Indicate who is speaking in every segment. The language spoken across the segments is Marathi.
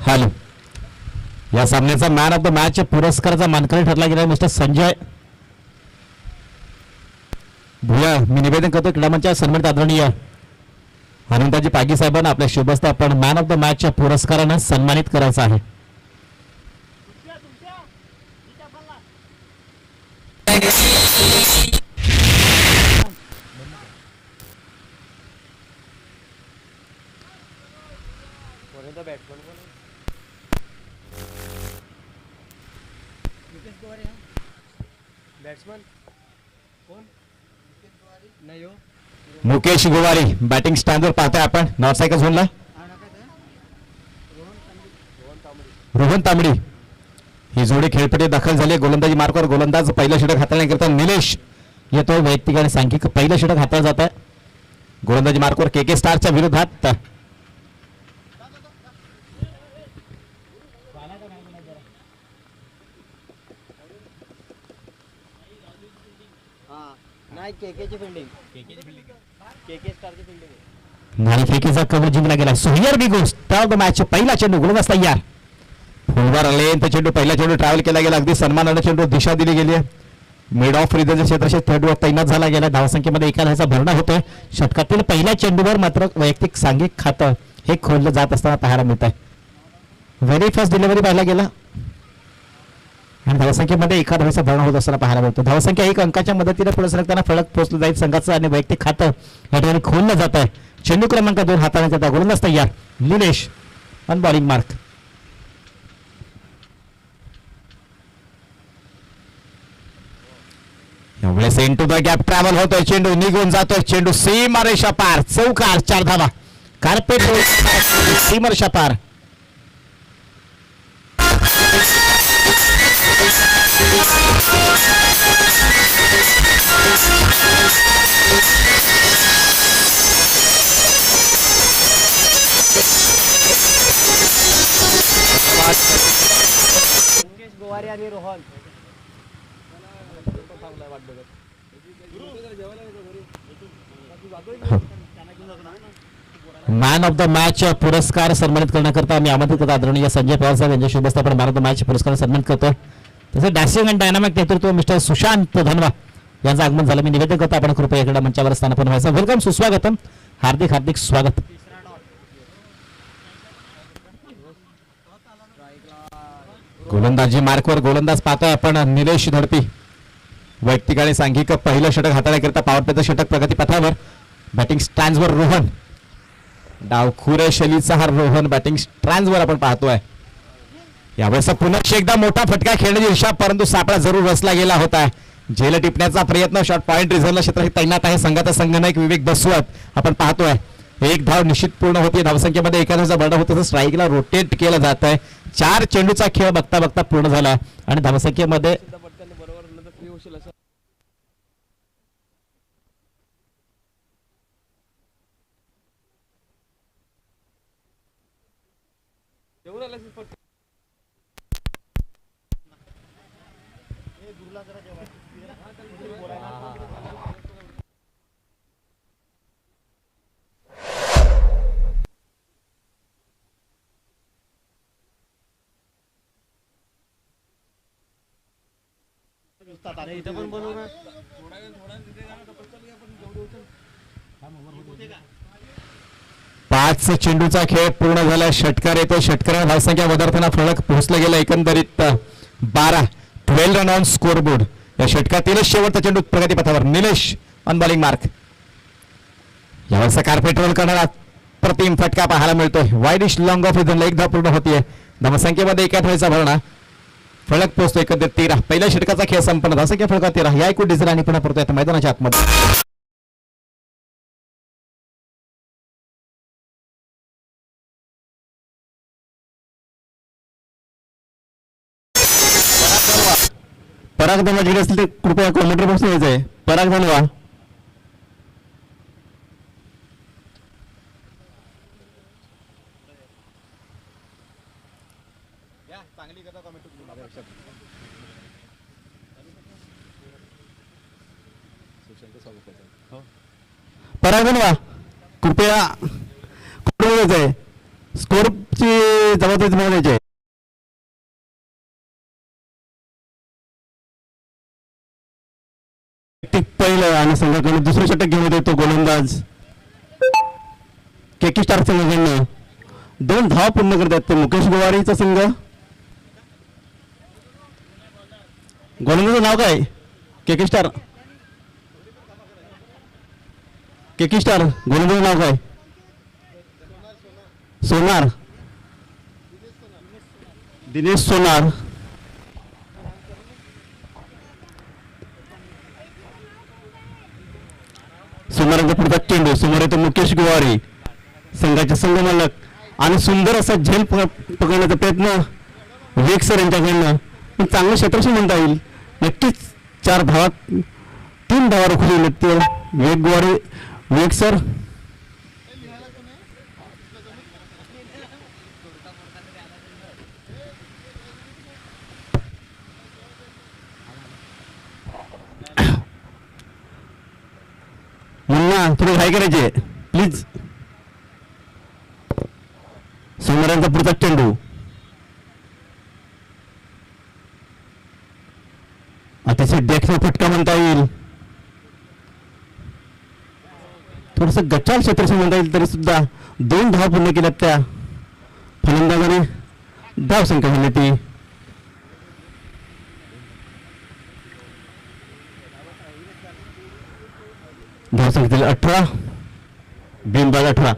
Speaker 1: हॅलो. या सामन्याचा मॅन ऑफ द मॅच पुरस्काराचा मानकरी ठरला गेला मिस्टर संजय भुया. मी निवेदन करतो क्रीडामंचाच्या सन्मानित आदरणीय अनंताजी पागी साहेबांना आपल्या शुभस्ते आपण मॅन ऑफ द मॅचच्या पुरस्कारानं सन्मानित करायचं आहे. मुकेश गोवारी बॅटिंग स्टँडवर पाहतोय आपण नॉर्थ सायकल झोनला. रोहन तांबडी ही जोडी खेळपट्टी दाखल झाली. गोलंदाजी मार्कवर गोलंदाज पहिलं षटक हाताळण्याकरता निलेश येतो. वैयक्तिक आणि सांघिक पहिलं षटक हाताळलं जात आहे. गोलंदाजी मार्कवर के स्टारच्या विरोधात नाही फेकीचा कव्हर जिंकला गेला. So here we goes top the match. पहिला चेंडू गोलंदाज तयार. फुलवर आले तर चेंडू पहिला चेंडू ट्रॅव्हल केला गेला. अगदी सन्मानाने चेंडू दिशा दिली गेली आहे. मिड ऑफ रिझनच्या क्षेत्राशी थर्डवर तैनात झाला गेला. धावसंख्येमध्ये एका धावाचा भरणा होतोय. षटकातील पहिल्या चेंडूवर मात्र वैयक्तिक सांघिक खातं हे खोललं जात असताना पाहायला मिळत आहे. व्हेरी फास्ट डिलिव्हरी पाहायला गेला आणि धावसंख्येमध्ये एका धावाचा भरणा होत असताना पाहायला मिळतो. धावसंख्या 1 अंकाच्या मदतीने पुढे सरकताना फलक पोहोचलं जाईल संघाचं आणि वैयक्तिक खातं या ठिकाणी खोललं जात आहे. चेंडू क्रमांक 2 हाताळण्यात येतात. गोलंदाज तयार निलेश ऑन बॉलिंग मार्क. यावेळेस इनटू द गॅप ट्रॅव्हल होतोय. चेंडू निघून जातोय. चेंडू सीमारेषा पार. चौकार 4 धावा. कार्पेट सीमारेषा पार.
Speaker 2: मुकेश गोवारी आणि Rohan
Speaker 1: man of the match पुरस्कार सन्मानित करण्याकरता आम्ही आमंत्रित करतो आदरणीय संजय पवार साहेब यांच्या शुभस्ते आपण मॅन ऑफ द मॅच पुरस्कार सन्मानित करतो. तसं डॅशिंग अँड डायनामिक नेतृत्व मिस्टर सुशांत धनवा यांचं आगमन झालं. मी निवेदन करतो आपण कृपया इकडे मंचावर स्थानापन्न व्हायचं. वेलकम सुस्वागतम हार्दिक हार्दिक स्वागत. गोलंदाजी मार्कवर गोलंदाज पाहतोय आपण निलेश धडपी. वैयक्तिक आणि सांघिक पहिलं षटक हाताळण्याकरिता पॉवर प्लेचं षटक प्रगतीपथावर. बॅटिंग स्टँड्सवर रोहन. डावखुरे शैलीचा हा रोहन बॅटिंग स्टँड्सवर आपण पाहतोय. यावेळेस पुन्हा एकदा मोठा फटका खेळण्याची इच्छा परंतु सापळा जरूर रचला गेला होता. झेल टिपण्याचा प्रयत्न. शॉट पॉईंट रिझर्व्ह क्षेत्रात तैनात आहे संघाचा संघनायक विवेक बसवत आपण पाहतोय. एक धाव निश्चित पूर्ण होती. धावसंख्येमध्ये एका धावाचा भरणा होतो. स्ट्राईकला रोटेट केलं जात आहे. 4 चेंडूचा खेळ बघता बघता पूर्ण झाला आणि धावसंख्येमध्ये पाच चेंडूचा खेळ पूर्ण झाला. षटकार येतो. षटकाराने धावसंख्या वधारताना फलक पोहोचलं गेलं. एकंदरीत 12 रन ऑन स्कोर बोर्ड. या षटकातील शेवटचा चेंडू प्रगतीपथावर. Nilesh on bowling mark. यावेळेस कार्पेट रोल करणारा प्रतिम फटका पाहायला मिळतोय. वाईडिश लॉंग ऑफ रिझनला 1 धाव पूर्ण होतीये. धावसंख्येमध्ये एका धावेचा भरणा. फलक पोहोचतो एकंदरीत 13. पहिल्या षटकाचा खेळ संपन्न. धावसंख्या फलका 13. या एकूण डिझेल आणि पुन्हा परत येतात मैदानाच्या आतमध्ये. पराग धनवा जिकडे असतील ते कृपया कॉमेंट्री बॉक्स यायचंय. पराग धनवा. पराग धनवा कृपया स्कोरची जबाबदारी तुम्हाला द्यायची आहे. पहिलं आणि संघाकडून दुसरं षटक घेऊन येतो गोलंदाज केकी स्टार संघाकडनं 2 धावा पूर्ण करतात ते मुकेश गोवारीचा संघ. गोलंदाजचं नाव काय? केकी स्टार. केकी स्टार गोलंदाजचं नाव काय? सोनार. दिनेश सोनार. सोनारांचा पुढचा चेंडू समोर येतो मुकेश गोवारी संघाचे संघ मालक आणि सुंदर असा झेल पकडण्याचा प्रयत्न वेग सर यांच्याकडनं. पण चांगलं क्षेत्रक्षण म्हणता येईल. नक्कीच 4 धावा 3 धावा रोखली ते वेग गोवारी वेग सर. मुन्ना थोडी घाई करायची प्लीज. सोनारांचा पुढचा चेंडू अतिशय देखणा फटका म्हणता येईल. थोडस गच्चाल क्षेत्रक्षण म्हणता येईल तरी सुद्धा 2 धावा पूर्ण केल्यात त्या फलंदाजाने. धाव संख्या झाली ती धाव संख्या 18 बिनबाद 18.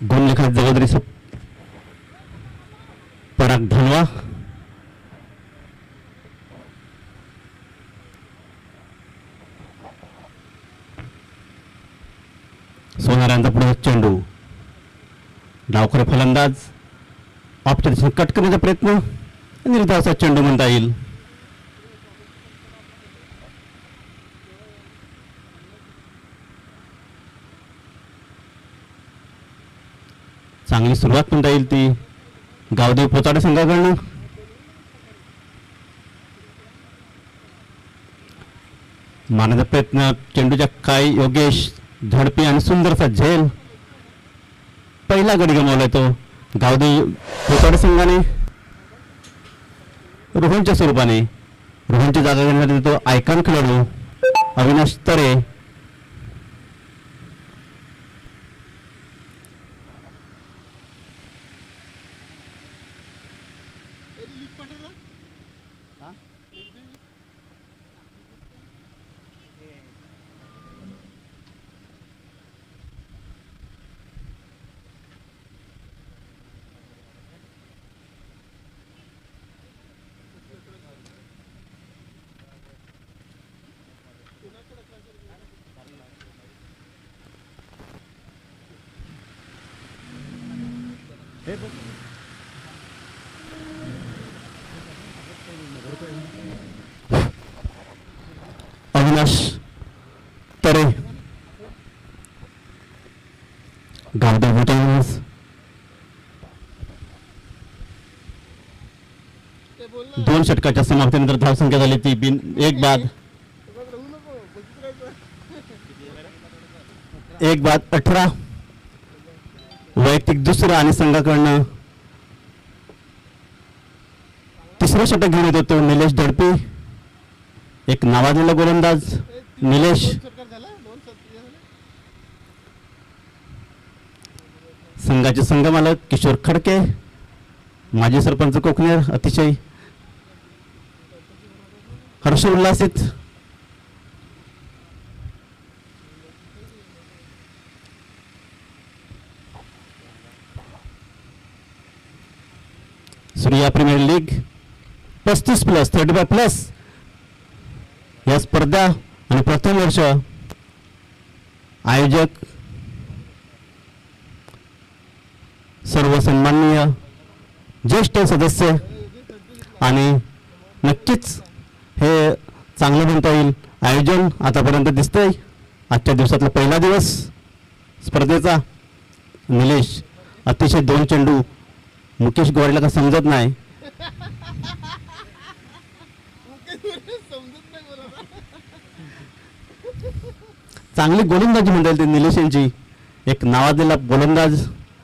Speaker 1: गुणलेखा जबाबदारी पराग धनवा. सोनारांचा पुढे चेंडू डावखरे फलंदाज ऑफच्या दिशेने कट करण्याचा प्रयत्न निर्धावाचा चेंडू म्हणता येईल. चांगली सुरुवात म्हणता येईल ती गावदेव पोचाडे संघाकडनं. मारण्याचा प्रयत्न चेंडूच्या काय योगेश झडपी आणि सुंदरसा झेल. पहिला गडी गमावलाय तो गावदेव पोचाडे संघाने. रोहनच्या स्वरूपाने रोहनची जागा घेण्यासाठी तो आयकॉन खेळाडू अविनाश तरे. अविनाश तरे गावदेव पोचाडे. 2 षटकाच्या समाप्तीनंतर धावसंख्या झाली ती 1 बाद 18. वैयक्तिक दुसरं आणि संघाकडनं तिसरं षटक घेऊन येतो तो निलेश धडपी. एक नावाजलेला गोलंदाज निलेश. संघाचे संघमालक किशोर खडके माजी सरपंच कोकणेर अतिशय हर्ष उल्हासित. सूर्या प्रीमियर लीग 35+ 35+ या स्पर्धा आणि प्रथम वर्ष आयोजक सर्व सन्माननीय ज्येष्ठ सदस्य आणि नक्कीच हे चांगलं म्हणता येईल आयोजन आतापर्यंत दिसतंय. आजच्या दिवसातला पहिला दिवस स्पर्धेचा. निलेश अतिशय 2 चेंडू मुकेश गोवारीला का समजत नाही.
Speaker 3: चांगली गोलंदाजी म्हणता येईल ते निलेश यांची. एक नावाजलेला गोलंदाज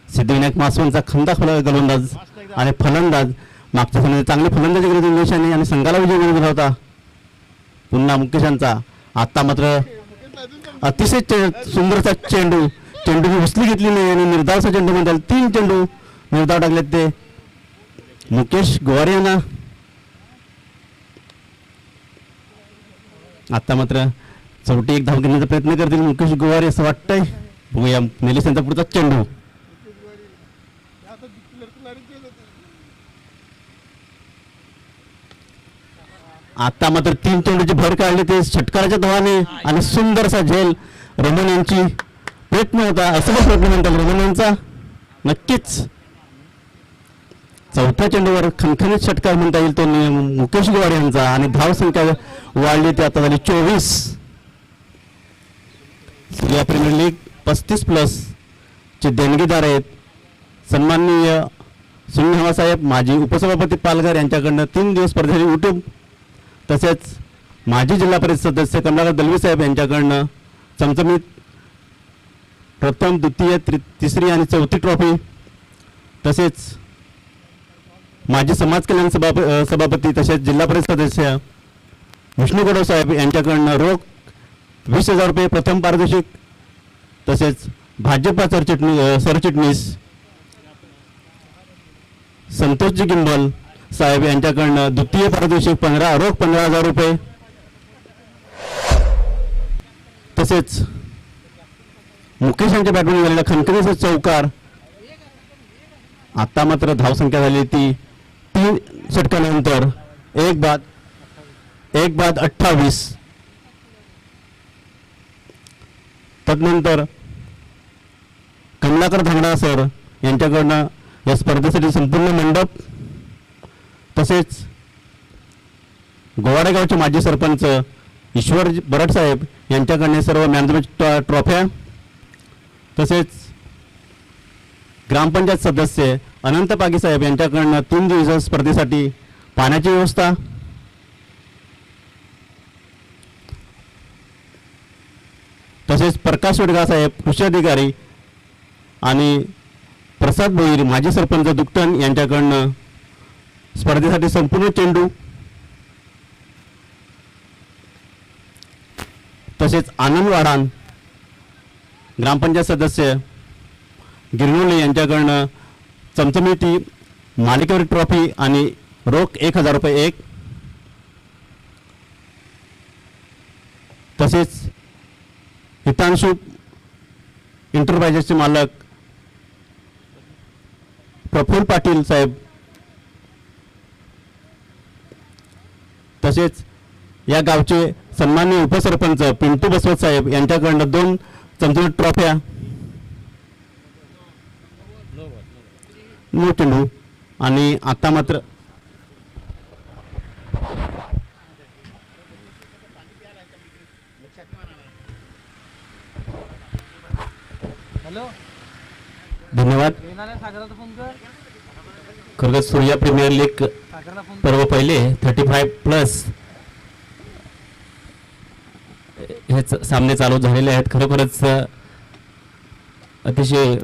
Speaker 3: सिद्धिविनायक मासवांचा खंदा गोलंदाज आणि फलंदाज. मागच्या सामन्यात चांगली फलंदाजी केली निलेश यांनी आणि संघाला विजय मिळवून दिला होता. पुन्हा मुकेशांचा. आता मात्र अतिशय सुंदरसा चेंडूची उचली घेतली नाही आणि निर्धावचा चेंडू म्हणता येईल. 3 चेंडू निर्धाव टाकलेत ते मुकेश गोवारी यांना. आता मात्र चौटी एक धाव घेण्याचा प्रयत्न करतील मुकेश गोवारी असं वाटतंय. बघूया निलेश यांचा पुढचा चेंडू. आता मात्र 3 चेंडूची भर काढली ते षटकाराच्या धावाने आणि सुंदरसा झेल रोमन यांची प्रयत्न होता असं प्रयत्न म्हणतात रोमन यांचा. नक्कीच चौथ्या चेंडूवर खणखणीत षटकार म्हणता येईल तो मुकेश गोवारी यांचा आणि धाव संख्या वाढली ती आता झाली 24. या प्रीमियर लीग 35+ चे देणगीदार आहेत सन्माननीय सुनील हवासाहेब, माजी उपसभापती पालघर यांच्याकडनं 3 दिवस स्पर्धेची यूट्यूब, तसेच माजी जिल्हा परिषद सदस्य कमलाकर दलवी साहेब यांच्याकडनं चमचमीत प्रथम, द्वितीय, तिसरी आणि चौथी ट्रॉफी, तसेच माजी समाज कल्याण सभापती तसेच जिल्हा परिषद सदस्य विष्णू गडव साहेब यांच्याकडनं रोख 20,000 रुपये प्रथम पारितोषिक, तसेच भाजपा सरचिटणीस संतोषजी गिंबल साहेब यांच्याकडनं द्वितीय पारितोषिक रोख 15,000 रुपये, तसेच मुकेश यांच्या बॅटमॅन झालेला खणखणीचा चौकार. आता मात्र धावसंख्या झाली ती 3 षटकानंतर 1 बाद 28. तदनंतर कमलाकर धांगडा सर यांच्याकडनं या स्पर्धेसाठी संपूर्ण मंडप, तसेच गोवाडे गावचे माजी सरपंच ईश्वर बरड साहेब यांच्याकडनं सर्व मॅनेजमेंट ट्रॉफ्या, तसेच ग्रामपंचायत सदस्य अनंत पागी साहेब यांच्याकडनं 3 दिवसाच्या स्पर्धेसाठी पाण्याची व्यवस्था, तसेच प्रकाश वडगा साहेब कृषी अधिकारी आणि प्रसाद भोईर माजी सरपंच दुकटन यांच्याकडनं स्पर्धेसाठी संपूर्ण चेंडू, तसेच आनंद वाडान ग्रामपंचायत सदस्य गिरनोली यांच्याकडनं चमचमीती मालिकेवर ट्रॉफी आणि रोख 1,000 रुपये एक, तसेच हितांशु इंटरप्राइजेसचे मालक प्रफुल्ल पाटील साहेब, तसेच या गावचे सन्माननीय उपसरपंच पिंटू बसवत साहेब यांच्याकडनं 2 चमचमीत ट्रॉफ्या, नो चेंडू. आणि आता मात्र
Speaker 2: हॅलो,
Speaker 1: धन्यवाद.
Speaker 2: सागराला फोन कर.
Speaker 1: खरं सूर्या प्रीमियर लीग
Speaker 2: सागराला फोन
Speaker 1: पर्व पहिले 35+ हे सामने चालू झालेले आहेत. खरोखरच अतिशय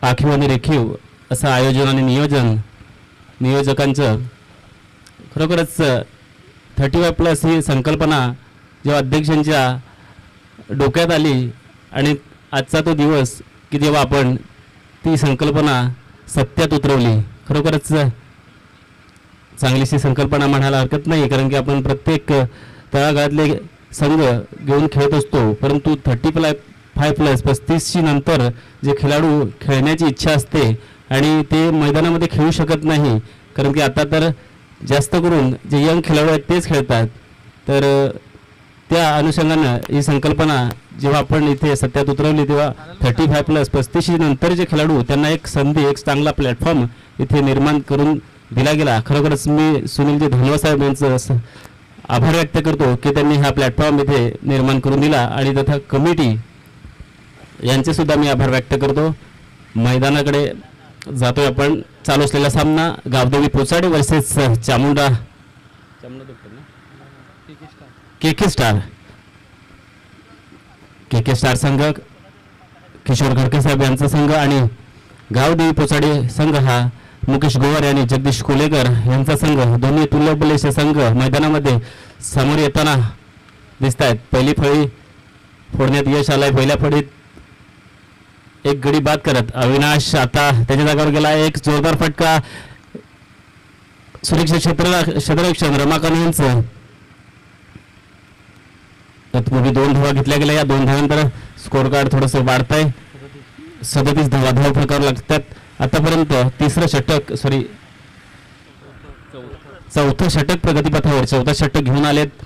Speaker 1: आखीव आणि रेखीव असं आयोजन आणि नियोजकांचं. खरोखरच 35+ ही संकल्पना जेव्हा अध्यक्षांच्या डोक्यात आली आणि आजचा तो दिवस की जेव्हा आपण ती संकल्पना सत्यात उतरवली, खरोखरच चांगलीशी संकल्पना म्हणायला हरकत नाही, कारण की आपण प्रत्येक तळागाळातले संघ घेऊन खेळत असतो. परंतु 35+ नंतर जे खेळाडू खेळण्याची इच्छा असते आणि ते मैदानामध्ये खेळू शकत नाही, कारण की आता तर जास्त करून जे यंग खेळाडू आहेत तेच खेळतात. तर त्या अनुषंगानं ही संकल्पना जेव्हा आपण इथे सत्यात उतरवली तेव्हा 35+ नंतरचे खेळाडू त्यांना एक संधी, एक चांगला प्लॅटफॉर्म इथे निर्माण करून दिला गेला. खरोखरच मी सुनीलजी धनवा साहेब यांचं आभार व्यक्त करतो की त्यांनी हा प्लॅटफॉर्म इथे निर्माण करून दिला आणि तथा कमिटी यांचे सुद्धा मी आभार व्यक्त करतो. मैदानाकडे जातोय आपण. चालू असलेला सामना गावदेवी पोचाडे वर्सेस चामुंडा के स्टार
Speaker 3: के स्टार संघ, किशोर खडके साहेब यांचा संघ आणि गावदेवी पोचाडे संघ हा मुकेश गोवार आणि जगदीश कोलेकर यांचा संघ, दोन्ही तुल्यबलेचे संघ मैदानामध्ये समोर येताना दिसत आहेत. पहिली फळी फोडण्यात यश आलंय. पहिल्या फळीत एक गडी बाद करत अविनाश आता त्याच्या जागावर गेला. एक जोरदार फटका सुरक्षा क्षेत्ररक्षण रमाकांत यांचं. तत्पूर्वी 2 धावा घेतल्या गेल्या. या 2 धावांनंतर स्कोर कार्ड थोडंसं वाढतंय. 37 धावा फलकावर लागतात. आतापर्यंत चौथं षटक प्रगतीपथावर, 4थं षटक घेऊन आलेत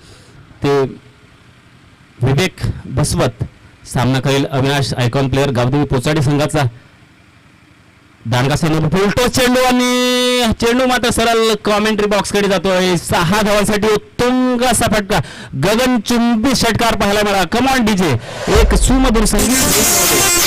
Speaker 3: ते विवेक बसवत. सामना करेल अविनाश आयकॉन प्लेअर गावदेवी पोचाडी संघाचा. दांडगा संघ फुलटो चेंडू आणि चेंडू मात्र सरळ कॉमेंट्री बॉक्स कडे जातोय. 6 धावांसाठी उत्तुंग असा फटका, गगनचुंबी षटकार पाहायला मिळाला. कमॉन डीजे, एक सुमधुर संगीत.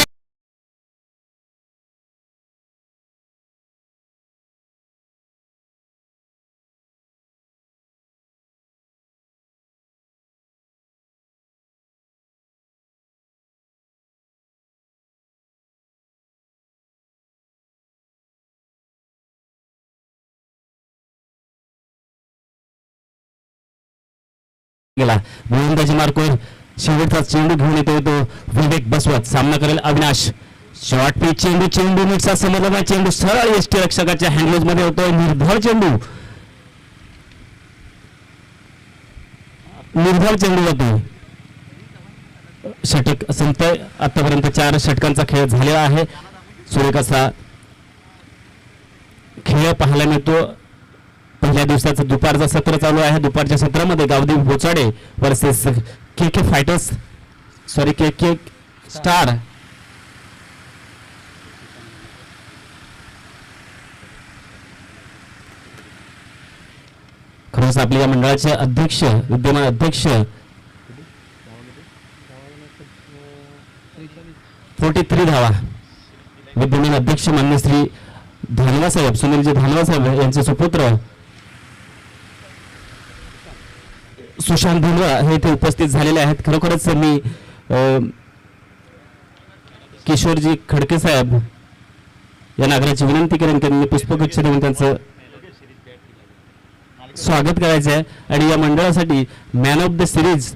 Speaker 3: गेला गोलंदाजी मार्कवर शेवटचा चेंडू घेऊन येतो विवेक बसवत. सामना करेल अविनाश. शॉर्ट पिच चेंडू मिक्सा समोरला चेंडू सरळ एसटी रक्षकाच्या हँडलोज मध्ये होतोय. निर्धाव चेंडू जातो. षटक संपतोय. आतापर्यंत 4 षटकांचा खेळ झालेला आहे. सुरेख असा खेळ पाहायला मिळतो. पहिल्या दिवसाचं दुपारचं सत्र चालू आहे. दुपारच्या सत्रामध्ये गावदेवी पोचाडे वर्सेस के फायटर्स, के स्टार. खरंच आपल्या या मंडळाचे अध्यक्ष, विद्यमान अध्यक्ष 43 धावा, विद्यमान अध्यक्ष मान्य श्री धानवा साहेब, सुनीलजी धानवा साहेब यांचे सुपुत्र सुशांत धुंद्रा हे इथे उपस्थित झालेले आहेत. खरोखरच मी किशोरजी खडके साहेब या नागराची विनंती करेन त्यांनी पुष्पगुच्छ देऊन त्यांचं स्वागत करायचं आहे. आणि या मंडळासाठी मॅन ऑफ द सिरीज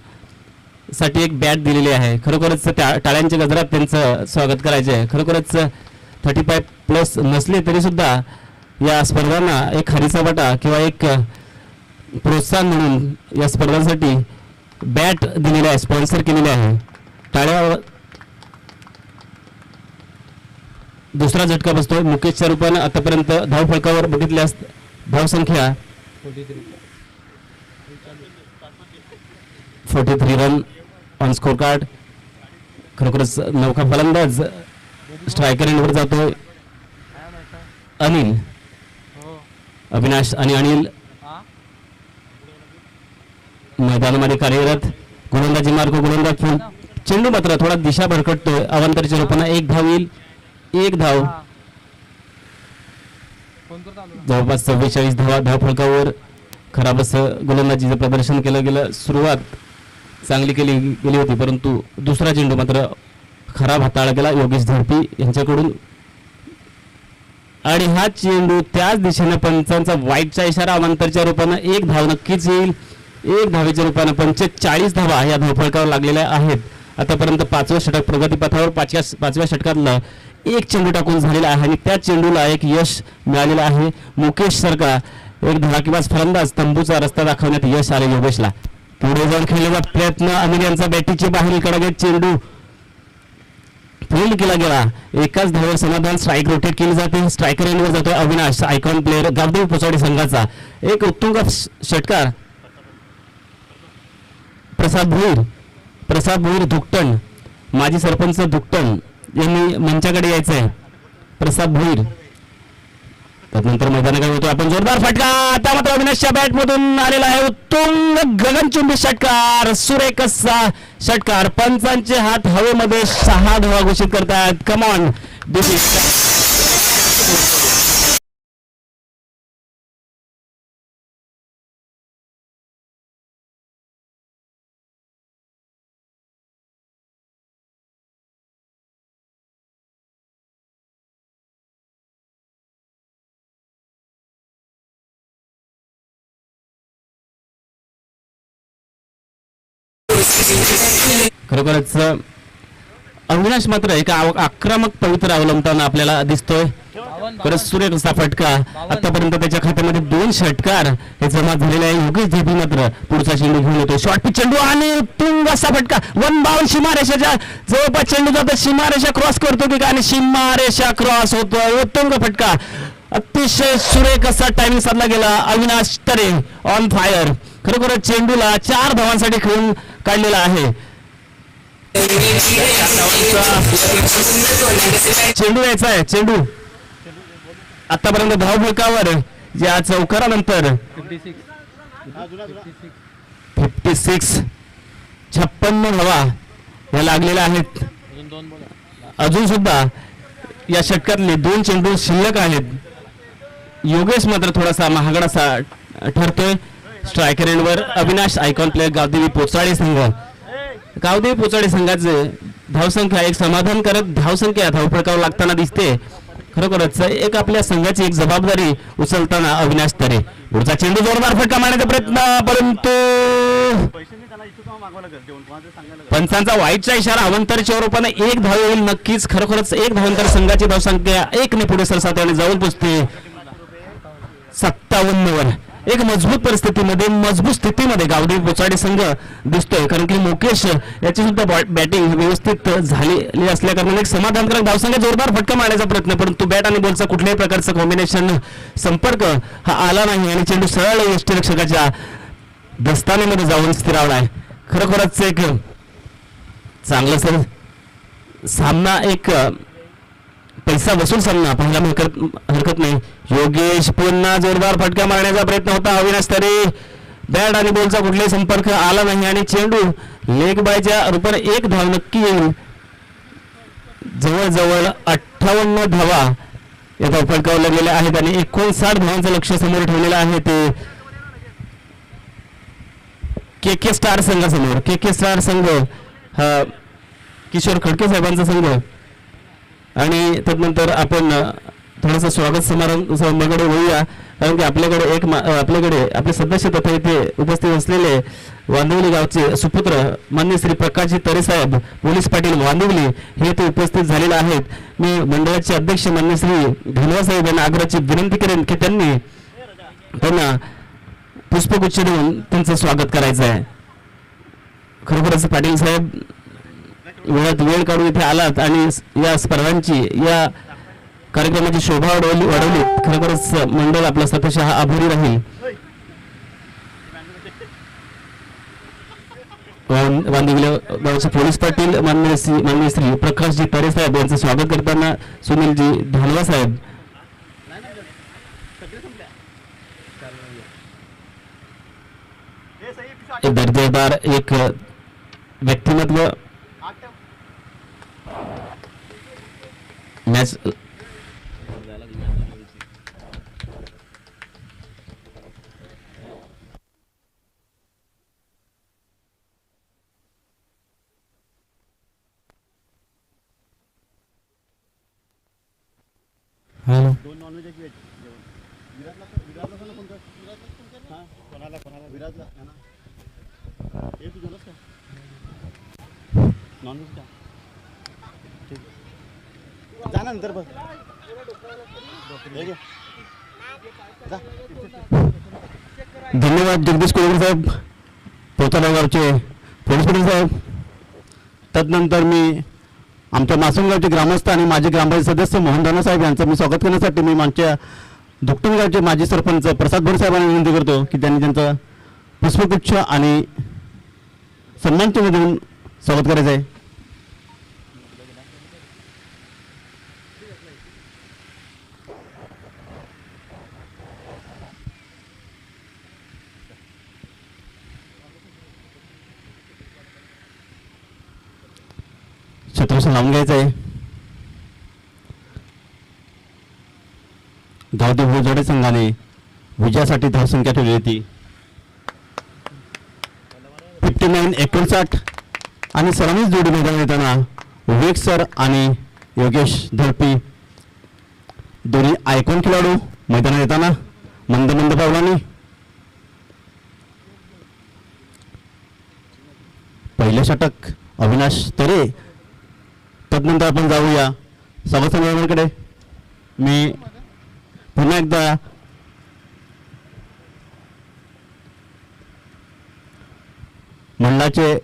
Speaker 3: साठी एक बॅट दिलेली आहे. खरोखरच टाळ्यांच्या गजरात त्यांचं स्वागत करायचं आहे. खरोखरच 35+ नसले तरी सुद्धा या स्पर्धांना एक हरीचा वाटा किंवा एक प्रोत्साहन म्हणून या स्पर्धांसाठी बॅट दिलेली आहे, स्पॉन्सर केलेली आहे. टाळ्या. दुसरा झटका बसतोय मुकेशच्या रूपानं. आतापर्यंत धाव फलकावर बघितल्यास धाव संख्या 43 रन ऑन स्कोर कार्ड. खरोखरच नौका फलंदाज स्ट्रायकर एंडवर जातोय. अनिल, अविनाश आणि अनिल मैदानामध्ये कार्यरत. गोलंदाजी मार्ग गोलंदाज चेंडू मात्र थोडा दिशा भरकटतोय. अवांतरच्या रूपानं 1 धाव येईल. 1 धाव. जवळपास 44 धाव फलकावर. खराब असं गोलंदाजीचं प्रदर्शन केलं गेलं. सुरुवात चांगली केली गेली होती परंतु दुसरा चेंडू मात्र खराब हाताळला गेला योगेश झडपी यांच्याकडून. आणि हा चेंडू त्याच दिशेने पंचांचा वाईटचा इशारा. अवांतरच्या रूपानं 1 धाव नक्कीच येईल. 1 धावेच्या रूपानं 45 धावा या धावफलकावर लागलेल्या आहेत. आतापर्यंत 5वं षटक प्रगतीपथावर. 5व्या षटकातलं 1 चेंडू टाकून झालेला आहे आणि त्या चेंडूला एक यश मिळालेलं आहे. मुकेश सारखा एक धडाकेबाज फलंदाज तंबूचा रस्ता दाखवण्यात यश आले योगेशला. पुढे जाऊन खेळण्याचा प्रयत्न अनिल यांचा बॅटीची बाहेर कडे चेंडू फील्ड केला गेला. एकाच धावेवर समाधान. स्ट्राईक रोटेट केली जाते. स्ट्रायकर एंडवर जातोय अविनाश आयकॉन प्लेअर गावदेवी पोचाडी संघाचा. एक उत्तुंग षटकार. प्रसाद भोईर धुकटण, माजी सरपंच धुकटण यांनी मंचाकडे यायचं आहे. प्रसाद भोईर. त्यानंतर मैदानाकडे होतो आपण. जोरदार फटका. आता मात्र अविनाशच्या बॅटमधून आलेला आहे उत्तुंग गगनचुंबी षटकार. सुरेख असा षटकार. पंचांचे हात हवेमध्ये 6 धावा घोषित करतात. कमॉन खरोखरच अविनाश मात्र एक आक्रमक पवित्र अवलंबताना आपल्याला दिसतोय. परत सुरेख असा फटका. आतापर्यंत त्याच्या खात्यामध्ये 2 षटकार हे जमा झालेले आहे. योगेश झेपी मात्र पुढचा चेंडू घेऊन येतो. शॉर्ट पिच चेंडू आणि तुंग असा फटका. 1 बाउंड सीमारेषाच्या जवळपास चेंडू जातो. सीमारेषा क्रॉस करतो की आणि सीमारेषा क्रॉस होतो. उत्तुंग फटका. अतिशय सुरेख असा टायमिंग साधला गेला. अविनाश तरे ऑन फायर. खरोखरच चेंडूला 4 धावांसाठी खेळून काढलेला आहे. चेंडू यायचा आहे. चेंडू आतापर्यंत धावफलकावर या चौकारानंतर 56 धावा या लागलेल्या आहेत. अजून सुद्धा या षटकातले 2 चेंडू शिल्लक आहेत. योगेश मात्र थोडासा महागडासा ठरतोय. स्ट्रायकर एंडवर अविनाश आयकॉन प्लेअर गावदेवी पोचाळे संघ. गावदेवी पोचाळे संघाचे धावसंख्या एक समाधानकारक धावसंख्या धावफलकावर लागताना दिसते. खरोखरच एक आपल्या संघाची एक जबाबदारी उचलताना अविनाश तरे. पुढचा चेंडू जोरदार फटका मारण्याचा प्रयत्न परंतु पंचांचा वाईटचा इशारा. अवंतरच्या रूपाने 1 धाव येईल नक्कीच. खरोखरच 1 धावांतर संघाची धावसंख्या 1 ने पुढे सरसावते जाऊन पोचते 57 वर. एक मजबूत परिस्थितीमध्ये मजबूत स्थितीमध्ये गावदेवी पोचाडे संघ दिसतोय. कारण की मुकेश याची सुद्धा बॅटिंग व्यवस्थित झालेली असल्या कारणाने एक समाधानकारक धावसंख्या जोरदार फटका मारण्याचा प्रयत्न. परंतु बॅट आणि बॉलचा कुठल्याही प्रकारचं कॉम्बिनेशन संपर्क हा आला नाही आणि चेंडू सरळ यष्टिरक्षकाच्या दस्तानेमध्ये जाऊन स्थिरावला आहे. खरोखरच एक चांगला सर सामना. एक पैसा वसूल सामना पाहायला हरकत नाही. योगेश पुन्हा जोरदार फटका मारण्याचा प्रयत्न होता. अविनाश तरे बॅट आणि बॉलचा कुठलाही संपर्क आला नाही आणि चेंडू लेग बायच्या रूपाने 1 धाव नक्की येईल. जवळजवळ 58 धावा या धावफलकावर लागलेल्या आहेत आणि 59 धावांचं लक्ष समोर ठेवलेलं आहे ते के स्टार संघासमोर. के स्टार संघ हा किशोर खडके साहेबांचा संघ. आणि त्यानंतर आपण थोडासा स्वागत समारंभाकडे होऊया. कारण की आपल्याकडे आपले सदस्य तथा इथे उपस्थित असलेले वांदिवली गावचे सुपुत्र मान्य श्री प्रकाशजी तरे साहेब पोलीस पाटील वांदिवली हे ते उपस्थित झालेले आहेत. मी मंडळाचे अध्यक्ष मान्य श्री धनवा साहेब यांना आग्रहाची विनंती करेन की त्यांना पुष्पगुच्छ देऊन त्यांचं स्वागत करायचं आहे. खरोखरच पाटील साहेब वेळ काढून इथे आलात आणि या स्पर्धांची या कार्यक्रमाची शोभा वाढवली. खरोखरच मंडळ आपला स्वतःशः आभारी राहील. वांदिवली गावचे पोलीस पाटील माननीय श्री प्रकाशजी तरे साहेब यांचं स्वागत करताना सुनीलजी धानवा साहेब. दर्जेदार एक व्यक्तिमत्व मॅच धन्यवाद जगदीश कोळी साहेब, पोतारा गावचे पोलीस पाटील साहेब. त्यानंतर मी आमच्या मासूम गावचे ग्रामस्थ आणि माजी ग्रामपंचायत सदस्य मोहन राणा साहेब यांचं मी स्वागत करण्यासाठी मी आमच्या दुकटून गावचे माजी सरपंच प्रसाद भोर साहेबांना विनंती करतो की त्यांनी त्यांचा पुष्पगुच्छ आणि सन्मान चिन्ह देऊन स्वागत करायचं आहे. छत्रपती लावून घ्यायचं आहे. गावदेव भोजडे संघाने विजयासाठी धावसंख्या ठेवली होती 59-59 आणि सलामीच जोडी मैदान येताना विवेक सर आणि योगेश धडपी दोन्ही आयकॉन खेळाडू मैदानात येताना मंद पावलांनी पहिले षटक अविनाश तरे. तदनंतर आपण जाऊया सभासदांकडे. मी पुन्हा एकदा मंडळाचे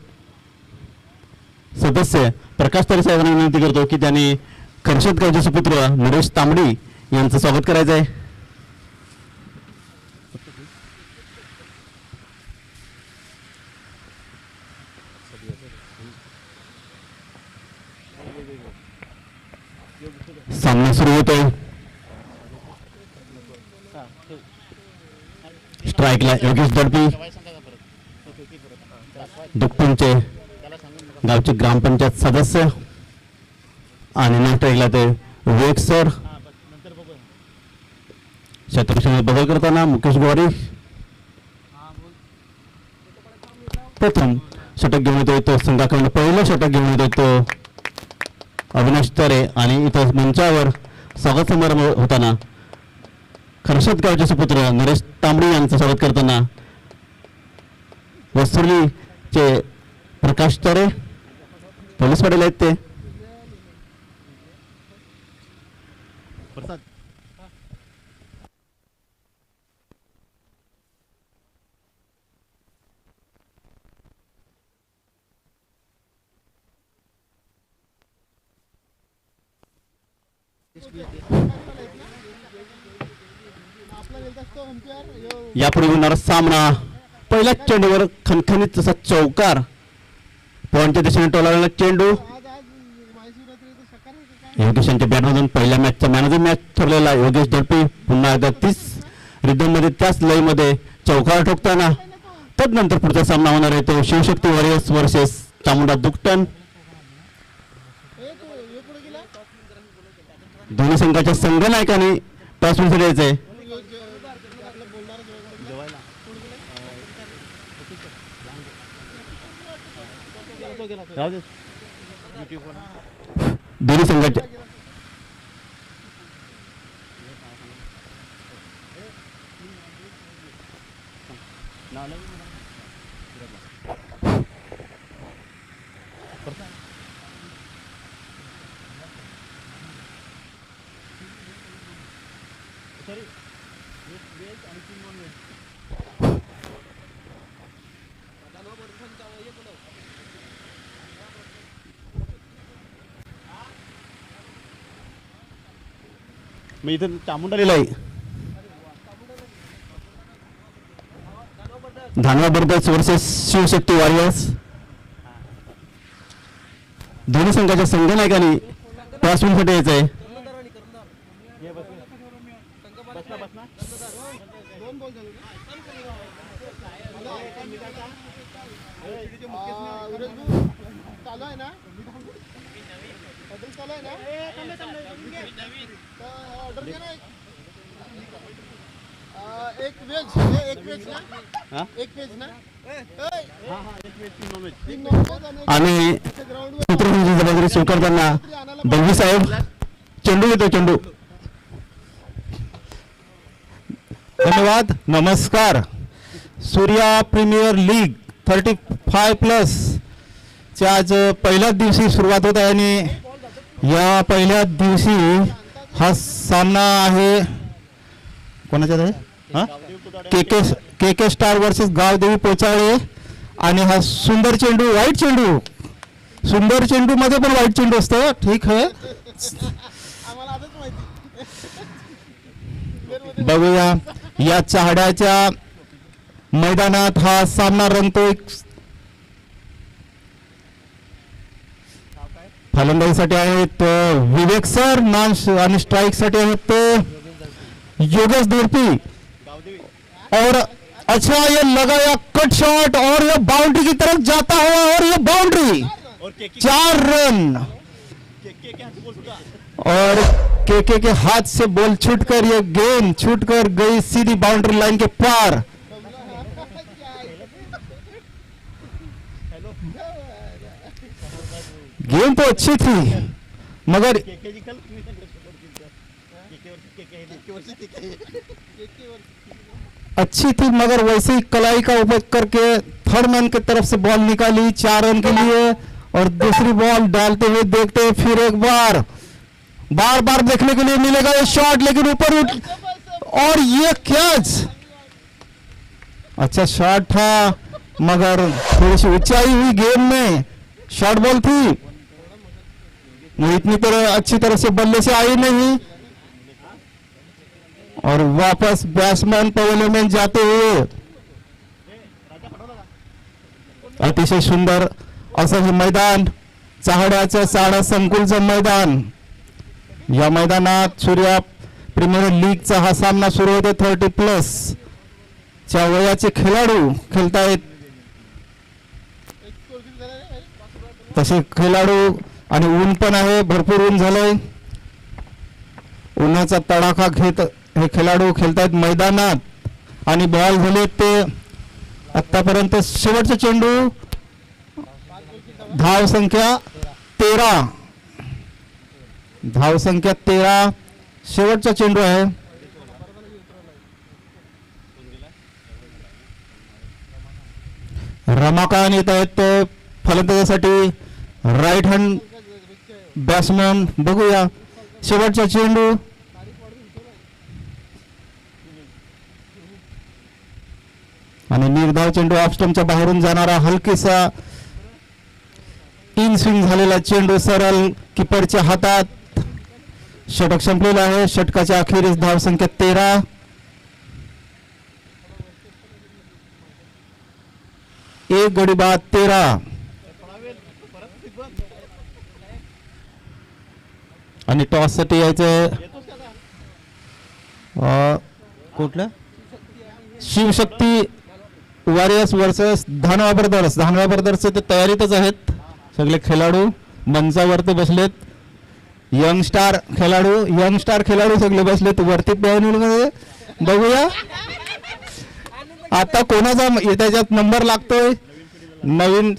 Speaker 3: सदस्य प्रकाश तरे साहेबांना विनंती करतो की त्यांनी खर्षद गावचे सुपुत्र नरेश तांबडी यांचं स्वागत करायचं आहे. सामना सुरू होतोय. स्ट्राईकला योगेश दडपी दुप्पनचे गावचे ग्रामपंचायत सदस्य आणि नाट्यला ते विवेक सर. क्षेत्रक्षणात बदल करताना मुकेश गोवारी प्रथम षटक घेऊन येतोय. तो संघाकडून पहिलं षटक घेऊन येतोय तो अविनाश तरे. आणि इथं मंचावर स्वागत समारंभ होताना खर्षद गावचे सुपुत्र नरेश तांबडी यांचं स्वागत करताना वसुलीचे प्रकाश तरे पोलीस पाटील आहेत ते. यापूर्वी होणारा सामना पहिल्याच चेंडूवर खणखणीत तसा चौकार. पॉईंटच्या दिशेने टोलावलेला चेंडू योगेश यांच्या बॅटमधून पहिल्या मॅचचा मॅन ऑफ द मॅच ठरलेला योगेश दडपी पुन्हा एकदा 30 रिदम मध्ये त्याच लयमध्ये चौकार ठोकताना. तदनंतर पुढचा सामना होणार आहे तो शिवशक्ती वॉरियर्स वर्सेस चामुंडा दुकटन. दोन्ही संघाच्या संघनायकांनी टॉस द्यायचंय. दोन्ही संघाच्या मी इथं चामुंडालेला आहे. धानवा बर्दर्स वर्सेस शिवशक्ती वॉरियर्स. दोन्ही संघाच्या संघनायकांनी टॉस विनसाठी यायचं आहे. आणि सूत्रसंची जबाबदारी स्वीकारताना दंगी साहेब चेंडू येतो. चेंडू.
Speaker 4: धन्यवाद. नमस्कार. सूर्या प्रीमियर लीग 35+ च्या आज पहिल्याच दिवशी सुरुवात होत आहे आणि या पहिल्याच दिवशी हा सामना आहे कोणाच्यात आहे के के स्टार वर्सेस गावदेवी पोचाळे. आणि हा सुंदर चेंडू वाईट चेंडू. सुंदर चेंडू मध्ये पण वाईट चेंडू असतं. ठीक आहे. बघूया या चहाड्याच्या मैदानात हा सामना रंगतोय. फलंदाजीसाठी आहेत विवेक सर. आणि स्ट्राइक साठी आहेत योगेश दडपी. और अच्छा ये लगाया कट शॉट और ये बाउंड्री की तरफ जाता हुआ और ये बाउंड्री 4 रन. और के हाथ से बॉल छूटकर ये गेंद छूटकर गई सीधी बाउंड्री लाइन के पार. गेम तो अच्छी थी मगर अच्छी थी मगर वैसे ही कलाई का उपयोग करके थर्ड मैन की तरफ से बॉल निकाली 4 रन के लिए और दूसरी बॉल डालते हुए देखते हैं फिर एक बार बार देखने के लिए मिलेगा ये शॉट लेकिन ऊपर उठ और ये कैच अच्छा शॉट था मगर थोड़ी सी ऊंचाई हुई गेम में शॉर्ट बॉल थी वो इतनी तरह अच्छी तरह से बल्ले से आई नहीं और वापस बैट्समैन पवेलियन में जाते हुए अतिशय सुंदर असं हे मैदान चाहड्याचं साडा संकुलचं मैदान या मैदानात सूर्या प्रीमियर लीगचा हा सामना सुरू होतो 30+ च्या वयाचे खेळाडू खेळतायत तसे खेळाडू आणि ऊन पण आहे भरपूर ऊन झालंय उन्हाचा तडाखा घेत हे खेळाडू खेळतायत मैदानात आणि बॉल झाले ते आतापर्यंत शेवटचे चेंडू धाव संख्या 13 शेवटचा चेंडू आहे रमाकांत येत आहेत फलंदाजासाठी राईट हँड बॅट्समन बघूया शेवटचा चेंडू आणि निर्धाव चेंडू ऑफ स्टंपच्या बाहेरून जाणारा हलकीसा इन स्विंग झालेला चेंडू सरळ किपरच्या हातात षटक संपलेला आहे षटकाच्या अखेरीस धाव संख्या 13 एक गडी बाद 13 आणि टॉस साठी यायचं कुठलं शिवशक्ती वॉरियर्स वर्सेस धानवा ब्रदर्स ते तयारीतच आहेत सगळे खेळाडू मंचावरती बसलेत यंग स्टार खेळाडू सगळे बसलेत वरती पॅनलमध्ये बघूया आता कोणाचा त्याच्यात नंबर लागतोय नवीन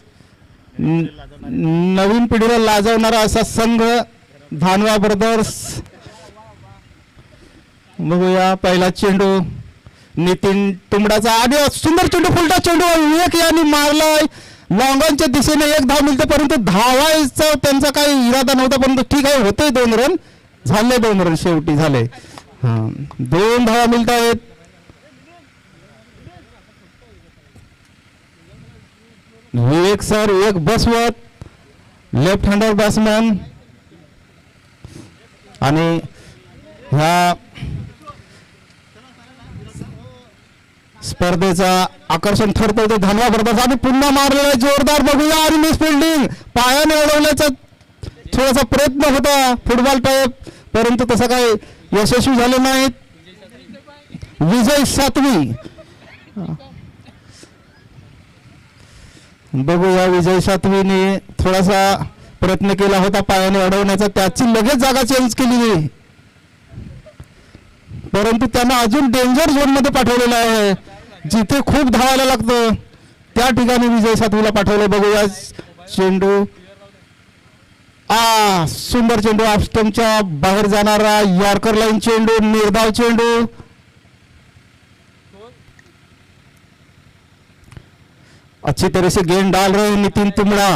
Speaker 4: पिढीला लाजवणारा असा संघ धानवा ब्रदर्स बघूया पहिला चेंडू नितीन तुंबडाचा आणि सुंदर चेंडू फुलटा चेंडू विवेक यांनी मारलाय लॉंगॉनच्या दिशेने एक धाव मिळते परंतु धावायचा त्यांचा काही इरादा नव्हता परंतु ठीक आहे होते 2 रन झाले 2 रन शेवटी झाले 2 धावा मिळत आहेत विवेक सर एक बसवत लेफ्ट हँडर बॅट्समॅन आणि ह्या स्पर्धेचा आकर्षण ठरतो ते धानवा ब्रदर्स आणि पुन्हा मारलेला जोरदार बघूया आणि मिस फिल्डिंग पायाने अडवण्याचा थोडासा प्रयत्न होता फुटबॉल टाईप परंतु तसं काही यशस्वी झाले नाहीत विजय सातवी बघूया विजय सातवीने थोडासा प्रयत्न केला होता पायाने अडवण्याचा त्याची लगेच जागा चेंज केली परंतु त्यांना अजून डेंजर झोन मध्ये पाठवलेलं आहे जिथे खूप धावायला लागतं त्या ठिकाणी विजय सातवीला पाठवलं बघूया चेंडू सुंदर चेंडू ऑफ स्टंपच्या बाहेर जाणारा यॉर्कर लाईन चेंडू निर्धाव चेंडू अच्छी तरह से गेंद डाल रहे हैं नितिन तुमड़ा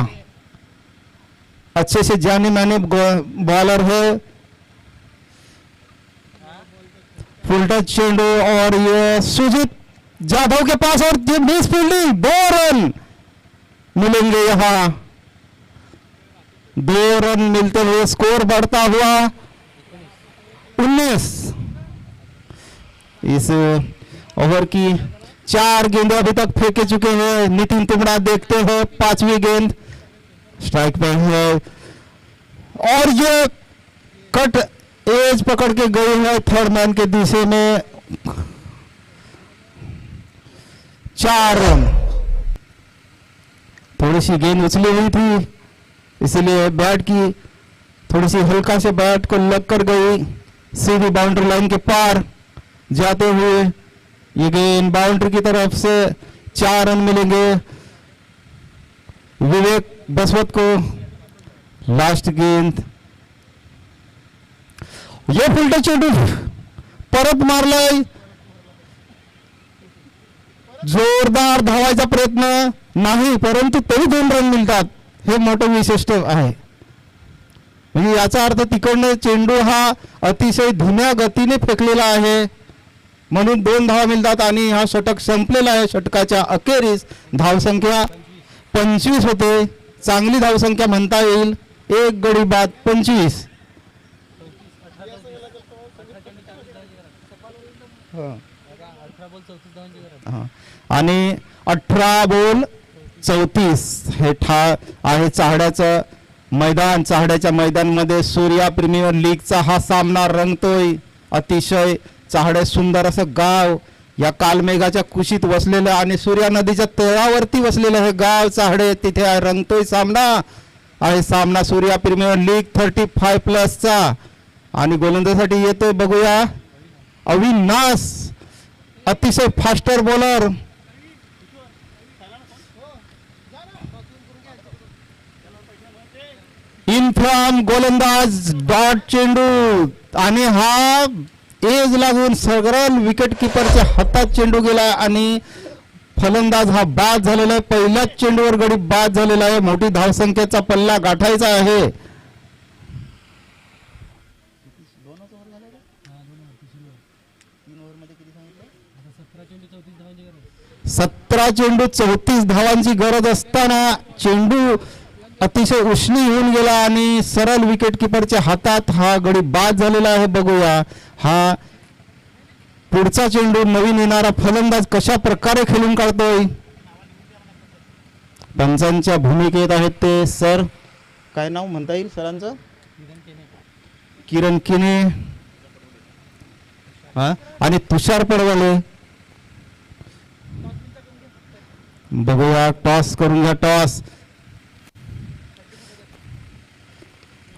Speaker 4: अच्छे से जाने माने बॉलर है फुल टच चेंडू और ये सुजीत जाधव के पास और ये मिस फील्डिंग 2 रन मिलेंगे यहाँ 2 रन मिलते हुए स्कोर बढ़ता हुआ 19 इस ओवर की 4 गेंदें अभी तक फेंके चुके हैं नितिन तुमड़ा देखते हैं 5वीं गेंद स्ट्राइक पे है और ये कट एज पकड़ के गई है थर्ड मैन के दिशे में 4 रन थोड़ी सी गेंद उछली हुई थी इसलिए बैट की थोड़ी सी हल्का से बैट को लग कर गई सीधी बाउंड्री लाइन के पार जाते हुए ये गेंद बाउंड्री की तरफ से 4 रन मिलेंगे विवेक बसवत को लास्ट गेंद ये फुलटा चेंडू परत मारलाय जोरदार धावायचा प्रयत्न नाही, परंतु तरी 2 रन मिळतात. हे मोठं वैशिष्ट्य आहे. म्हणजे याचा अर्थ तिकडनं चेंडू हा अतिशय धुम्या गतीने फेकलेला आहे, म्हणून 2 धावा मिळतात आणि हा षटक संपलेला आहे. षटकाच्या अखेरीस धावसंख्या 25 होते. चांगली धावसंख्या म्हणता येईल. 1 गडी बाद 25. आणि 18 बॉल 34 हे आहे चाहड्याचं मैदान. चाहड्याच्या मैदानामध्ये सूर्या प्रीमियर लीगचा हा सामना रंगतोय. अतिशय चाहडे सुंदर असं गाव, या कालमेघाच्या कुशीत वसलेलं आणि सूर्या नदीच्या तळावरती वसलेलं हे गाव चाहडे, तिथे रंगतोय सामना आहे. सामना सूर्या प्रीमियर लीग 35+चा आणि गोलंदाजीसाठी येतोय बघूया अविनाश, अतिशय फास्टर बॉलर. इनफ्रॉम गोलंदाज डॉट चेंडू आणि हा एज लागून सरळ विकेट किपरच्या हातात चेंडू गेला आणि फलंदाज हा बाद झालेला आहे. पहिल्याच चेंडूवर गडी बाद झालेला आहे. मोठी धावसंख्येचा पल्ला गाठायचा आहे. 17 चेंडू 34 धावांची गरज असताना चेंडू अतिशय उष्णी होऊन गेला आणि सरळ विकेट किपरच्या हातात हा गडी बाद झालेला आहे. बघूया हा पुढचा चेंडू नवीन येणारा फलंदाज कशा प्रकारे खेळून काढतोय. पंचांच्या भूमिकेत आहेत ते सर, काय नाव म्हणता येईल सरांचं? किरण किने आणि तुषार पडवले. बघूया टॉस करून घ्या. टॉस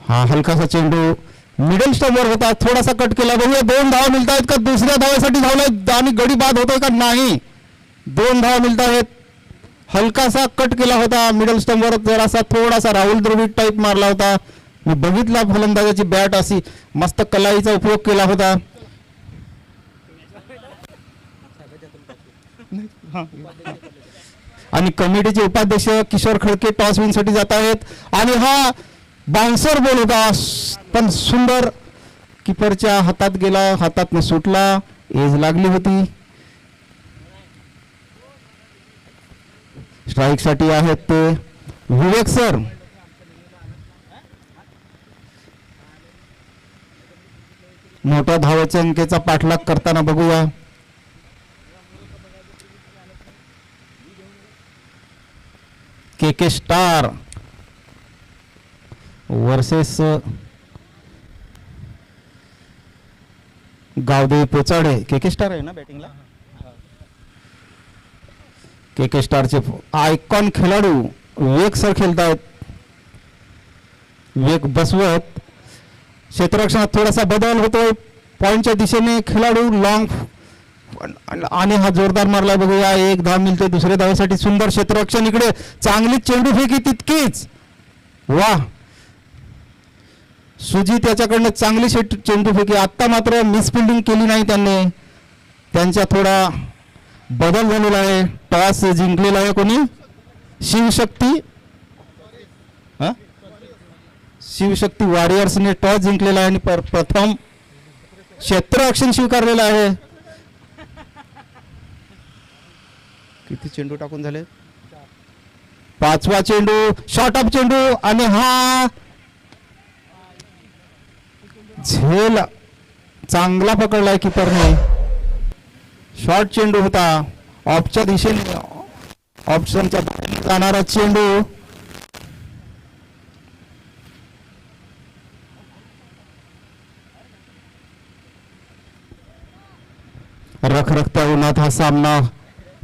Speaker 4: हा हलकासा चेंडू मिडल स्टंपवर होता, थोडासा कट केला. बघूया 2 धावा मिळत आहेत का? दुसऱ्या धावासाठी धावलाय आणि गडी बाद होतोय का? नाही, 2 धावा मिळत आहेत. हलकासा कट केला होता मिडल स्टंपवर, जरासा थोडासा राहुल द्रविड टाईप मारला होता. मी बघितला फलंदाजाची बॅट अशी मस्त कलाईचा उपयोग केला होता. आणि कमिटीचे उपाध्यक्ष किशोर खडके टॉस विनसाठी जात आहेत आणि हा बाउन्सर बॉल होता, पण सुंदर किपरच्या हातात गेला, हातातनं सुटला. एज लागली होती. स्ट्राईक साठी आहेत ते विवेक सर. मोठ्या धावाच्या अंकेचा पाठलाग करताना बघूया. के स्टार वर्सेस गावदेवी पोचाडे. के स्टार आहे ना बॅटिंगला? के स्टारचे आयकॉन खेळाडू विवेक सर खेळतायत. विवेक बसवत. क्षेत्ररक्षणात थोडासा बदल होतोय. पॉइंटच्या दिशेने खेळाडू लॉंग आणि हा जोरदार मारला. बघूया 1 धाव मिळते दुसऱ्या धावासाठी. सुंदर क्षेत्ररक्षण. इकडे चांगली चेंडू फेकी तितकीच. वा, सुजित याच्याकडनं चांगली चेंडू फेकी. आता मात्र मिसफिल्डिंग केली नाही त्यांनी. त्यांचा थोडा बदल झालेला आहे. टॉस जिंकलेला आहे कोणी? शिवशक्ती. शिवशक्ती वॉरियर्सने टॉस जिंकलेला आहे आणि प्रथम क्षेत्ररक्षण स्वीकारलेलं आहे. किती चेंडू टाकून झाले? 5वा चेंडू, शॉर्ट ऑफ चेंडू आणि हा झेल चांगला पकडलाय किपरने. शॉर्ट चेंडू होता. ऑफच्या दिशेने, ऑप्शनच्या बाहेर जाणारा चेंडू. रखरखत्या उन्हात हा सामना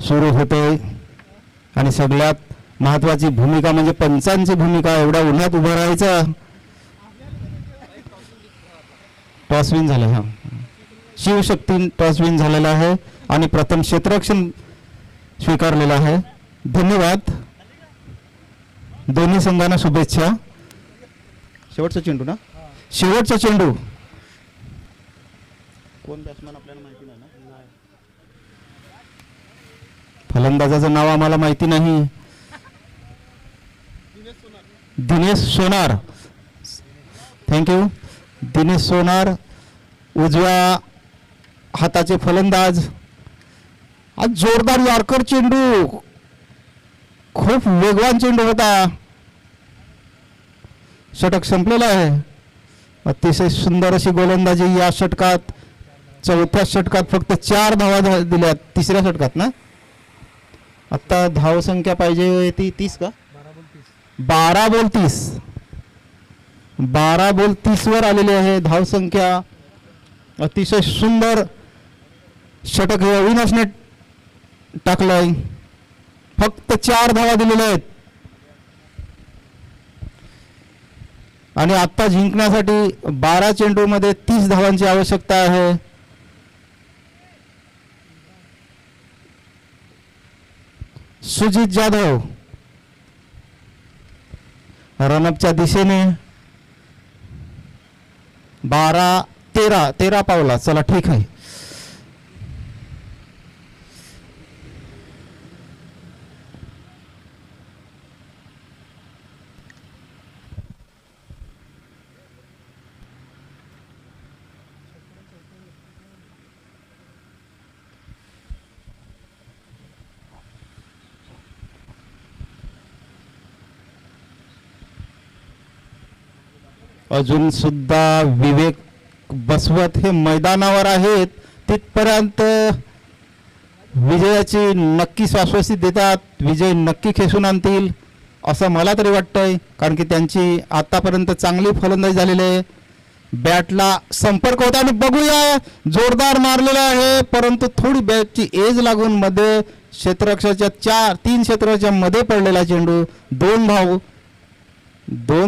Speaker 4: सुरू होतोय आणि सगळ्यात महत्वाची भूमिका म्हणजे पंचांची भूमिका. एवढ्या उन्हात उभं राहायचं. टॉस विन झालं. हा शिवशक्ती टॉस विन झालेला आहे आणि प्रथम क्षेत्ररक्षण स्वीकारलेलं आहे. धन्यवाद. दोन्ही संघांना शुभेच्छा. शेवटचा चेंडू ना? शेवटचा चेंडू. कोण बॅट्समन आपल्याला माहिती नाही ना? फलंदाजाचं नाव आम्हाला माहिती नाही. दिनेश सोनार. थँक्यू. दिनेश सोनार उजव्या हाताचे फलंदाज. आज जोरदार यॉर्कर चेंडू, खूप वेगवान चेंडू होता. षटक संपलेलं आहे. अतिशय सुंदर अशी गोलंदाजी या षटकात. चौथ्या षटकात फक्त 4 धावा दिल्या. तिसऱ्या षटकात ना आता धावसंख्या पाहिजे ती 30 का 12 बॉल 30. 12 बॉल 30 वर आलेली आहे धावसंख्या. अतिशय सुंदर षटक हे अविनाशने टाकलंय. फक्त 4 धावा दिलेल्या आहेत आणि आता जिंकण्यासाठी 12 चेंडूमध्ये 30 धावांची आवश्यकता आहे. सुजित जाधव रनअपच्या दिशेने 13 पावला. चला ठीक आहे. अजून सुद्धा विवेक बसवत हे मैदानावर आहेत. तिथपर्यंत विजयाची नक्की शाश्वती देतात. विजय नक्की खेचून आणतील असं मला तरी वाटतंय, कारण की त्यांची आतापर्यंत चांगली फलंदाजी झालेली आहे. बॅटला संपर्क होता आणि बघूया जोरदार मारलेला आहे, परंतु थोडी बॅटची एज लागून मध्ये क्षेत्ररक्षकाच्या 3 क्षेत्राच्या मध्ये पडलेला चेंडू. 2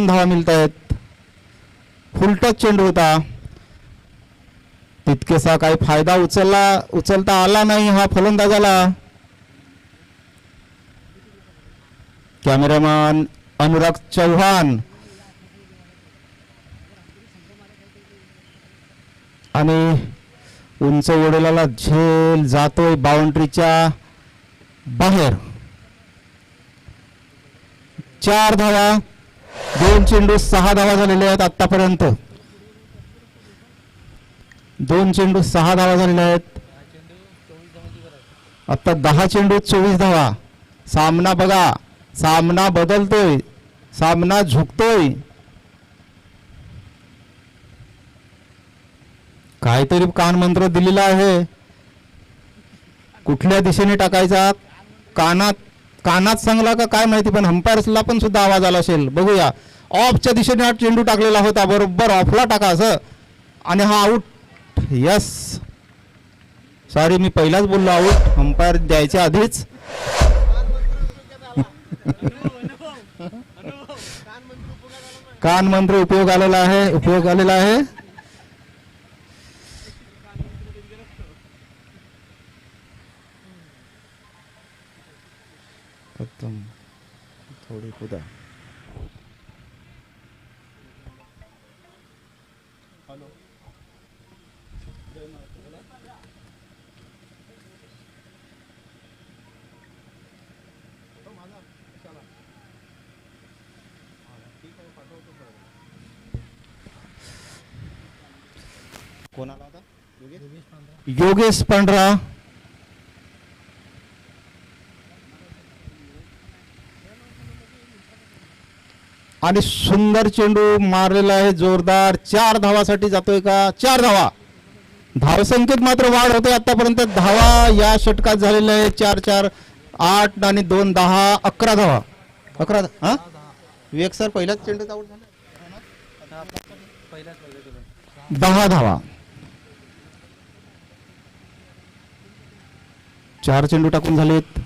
Speaker 4: धावा मिळत आहेत. फुलटच चेंडू होता. तितकेसा काही फायदा उचलता आला नाही हा फलंदाजाला. कॅमेरामॅन अनुराग चव्हाण आणि उंच ओढलेला झेल जातोय बाउंड्रीच्या बाहेर. 4 धावा. 2 चेंडू 6 धावा झालेल्या आहेत आतापर्यंत. 2 चेंडू 6 धावा झालेल्या आहेत. आता 10 चेंडू 24 धावा. सामना बघा, सामना बदलतोय, सामना झुकतोय. काहीतरी कानमंत्र दिलेला आहे. कुठल्या दिशेने टाकायचा, कानात सांगला का काय माहिती, पण अंपायर्सला पण सुद्धा आवाज आला असेल. बघूया. ऑफच्या दिशेने हा चेंडू टाकलेला होता, बरोबर ऑफला टाका असं, आणि हा आऊट. यस, सॉरी मी पहिलाच बोललो आऊट, अंपायर द्यायच्या आधीच. कानमंत्र उपयोग आलेला आहे. थोडी खुदा कोणाला होता? योगेश पांढरा. आणि सुंदर चेंडू मारलेला आहे, जोरदार. 4 धावासाठी जातोय का? 4 धावा. धावसंख्येत मात्र वाढ होते. आतापर्यंत धावा या षटकात झालेल्या आहे 4-4, 8 आणि 2 10, 11 धावा. 11 हा विवेक सर पहिलाच चेंडू आउट झाला. 10 धावा. 4 चेंडू टाकून झालेत.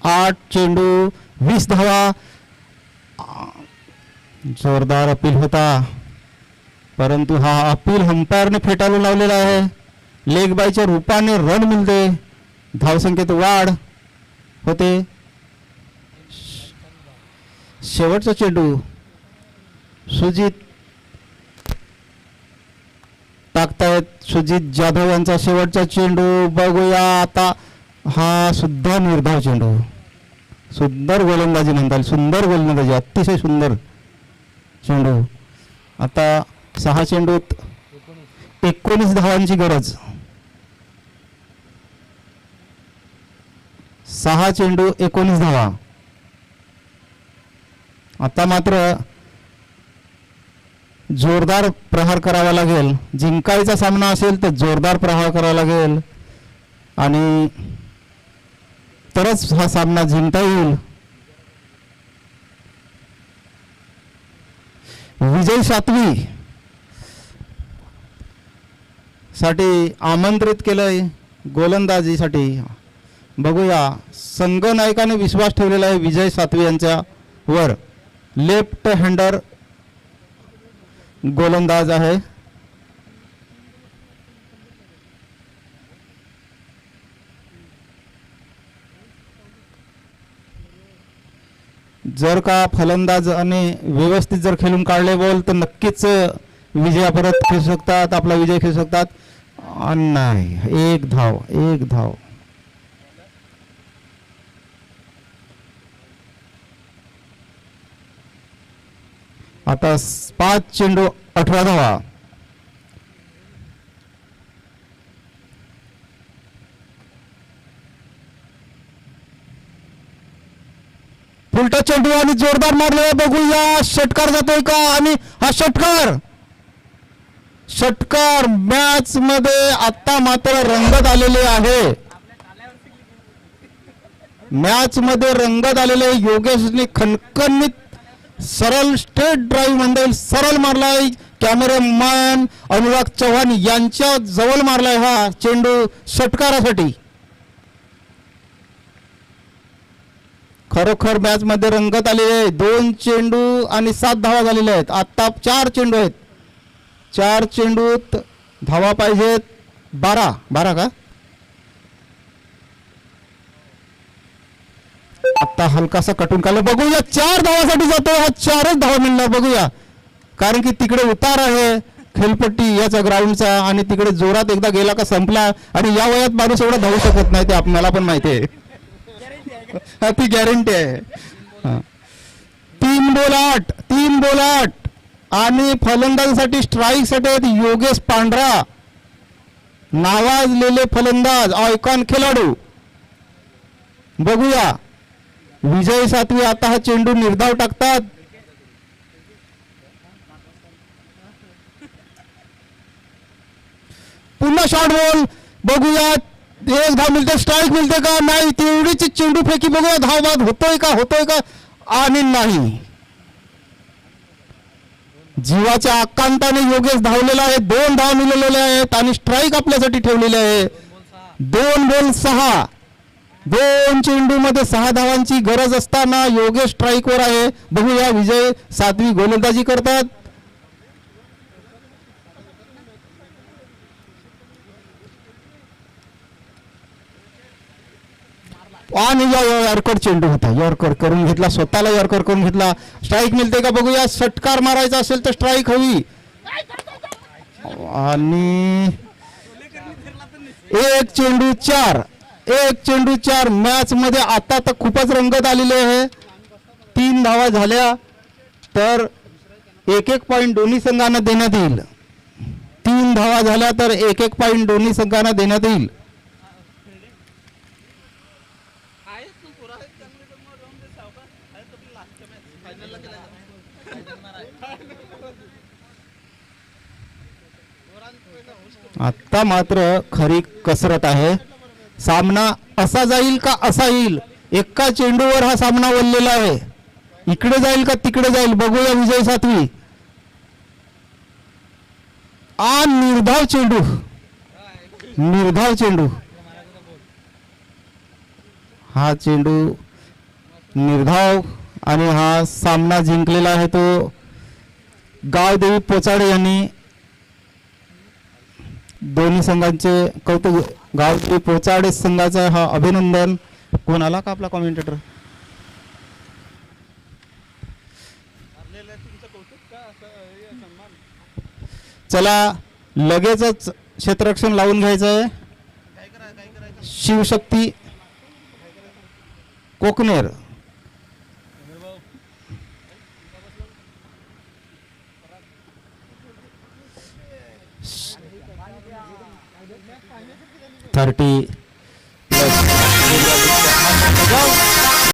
Speaker 4: आठ चेंडू 20 धावा. जोरदार अपील होता, परंतु हा अपील अंपायरने फेटाळून लावलेला आहे. लेग बायच्या रूपाने रन मिळते, धावसंख्येत वाढ होते. शेवटचा चेंडू सुजित टाकतायत. सुजित जाधव यांचा शेवटचा चेंडू बघूया आता. हा सुद्धा निर्धाव चेंडू. सुंदर गोलंदाजी म्हणता येईल, सुंदर गोलंदाजी, अतिशय सुंदर चेंडू. आता 6 चेंडूत 19 धावांची गरज. 6 चेंडू 19 धावा. आता मात्र जोरदार प्रहार करावा लागेल. जिंकायचा सामना असेल तर जोरदार प्रहार करावा लागेल आणि तरच हा सामना जिंकता येईल. विजय सातवी साठी आमंत्रित केलंय गोलंदाजीसाठी. बघूया, संघनायकाने विश्वास ठेवलेला आहे विजय सातवी यांच्या वर. लेफ्ट हँडर गोलंदाज आहे. जर का फलंदाजाने व्यवस्थित जर खेळून काढले बॉल तर नक्कीच विजया परत खेळू शकतात, आपला विजय खेळू शकतात. नाही, एक धाव. आता 5 चेंडू 18 धावा. फुलटा चेंडू आणि जोरदार मारले. बघूया षटकार जातोय का, आणि हा षटकार मॅच मध्ये आता मात्र रंगत आलेले आहे. मॅच मध्ये रंगत आलेले. योगेशने खणखणीत सरळ स्ट्रेट ड्राईव्ह म्हणता येईल, सरळ मारलाय. कॅमेरामॅन अनुराग चव्हाण यांच्या जवळ मारलाय हा चेंडू षटकारासाठी. खरोखर मॅच मध्ये रंगत आलेले आहे. 2 चेंडू आणि 7 धावा झालेल्या आहेत. आता 4 चेंडू आहेत. 4 चेंडूत धावा पाहिजेत 12 का. आता हलकासा कटून काढला. बघूया 4 धावासाठी जातो हा. 4च धावा मिळणार. बघूया, कारण की तिकडे उतार आहे खेळपट्टी याचा ग्राउंडचा, आणि तिकडे जोरात एकदा गेला का संपला. आणि या वयात माणूस एवढा धावू शकत नाही, ते आपल्याला पण माहिती आहे. ती गॅरंटी आहे. 3 बॉल 8 आणि फलंदाजासाठी स्ट्राईक साठी आहेत योगेश पांढरा, नावाजलेले फलंदाज, आयकॉन खेळाडू. बघूया, विजय सातवी आता हा चेंडू निर्धाव टाकतात. पुन्हा शॉर्ट बॉल. बघूया, 1 धाव मिळते, स्ट्राईक मिळते का, नाही. तेवढीच चेंडू फेकी. बघूया धाव बाद होतोय का, आणि नाही. जीवाच्या आकांताने योगेश धावलेला आहे. 2 धाव मिळवलेले आहेत आणि स्ट्राईक आपल्यासाठी ठेवलेले आहे. 2 बॉल 6. 2 चेंडू मध्ये 6 धावांची गरज असताना योगेश स्ट्राईकवर आहे. बघूया, विजय सातवी गोलंदाजी करतात. आणि यॉर्कर चेंडू होता. यॉर्कर करून घेतला, स्वतःला यॉर्कर करून घेतला. स्ट्राईक मिळते का बघूया. षटकार मारायचा असेल तर स्ट्राईक हवी. आणि 1 चेंडू 4. मॅच मध्ये आता तर खूपच रंगत आलेले आहे. 3 धावा झाल्या तर 1-1 पॉईंट दोन्ही संघांना देण्यात येईल. 3 धावा झाल्या तर 1-1 पॉईंट दोन्ही संघांना देण्यात येईल. आता मात्र खरी कसरत आहे. सामना असा जाईल का असा येईल. एका चेंडूवर हा सामना वळलेला आहे. इकडे जाईल का तिकडे जाईल. बघूया विजय सातवी. निर्धाव चेंडू. हा चेंडू निर्धाव आणि हा सामना जिंकलेला आहे तो गावदेवी पोचाडे यांनी. दोन्ही संघांचे कौतुक. गावदेवी पोचाडे संघाचा हा अभिनंदन. कोण आला का आपला कॉमेंटेटर. चला लगेचच क्षेत्ररक्षण लावून घ्यायचं आहे. शिवशक्ती कोकनेर
Speaker 3: थर्टी